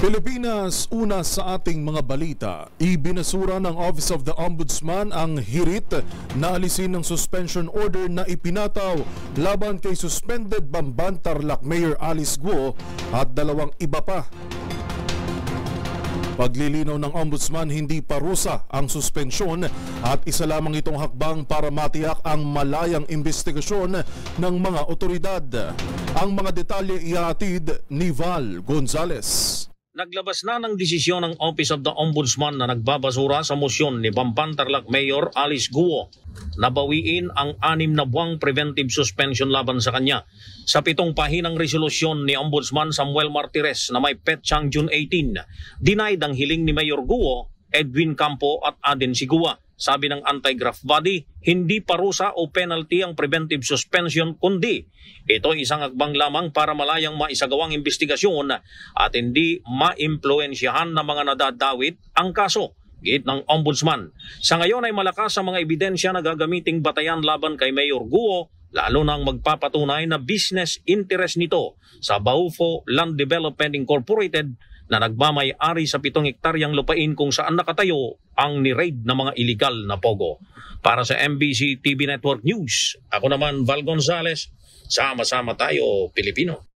Pilipinas, una sa ating mga balita, ibinasura ng Office of the Ombudsman ang hirit na alisin ng suspension order na ipinataw laban kay suspended Bamban Tarlac Mayor Alice Guo at dalawang iba pa. Paglilinaw ng Ombudsman, hindi parusa ang suspensyon at isa lamang itong hakbang para matiyak ang malayang investigasyon ng mga otoridad. Ang mga detalye ihatid ni Val Gonzales. Naglabas na ng desisyon ng Office of the Ombudsman na nagbabasura sa mosyon ni Bamban Tarlac Mayor Alice Guo na bawiin ang 6 na buwang preventive suspension laban sa kanya. Sa 7 pahinang resolusyon ni Ombudsman Samuel Martires na may petsang June 18, denied ang hiling ni Mayor Guo, Edwin Campo at Aden Sigua. Sabi ng anti-graft body, hindi parusa o penalty ang preventive suspension kundi ito isang hakbang lamang para malayang maisagawang investigasyon at hindi maimpluwensyahan ng mga nadadawit ang kaso. Git ng Ombudsman. Sa ngayon ay malakas ang mga ebidensya na gagamiting batayan laban kay Mayor Guo, lalo nang magpapatunay na business interest nito sa Baufo Land Development Incorporated na nagmamay-ari sa 7 hektaryang lupain kung saan nakatayo ang ni-raid na mga illegal na pogo. Para sa MBC TV Network News, ako naman Val Gonzales, sama-sama tayo Pilipino.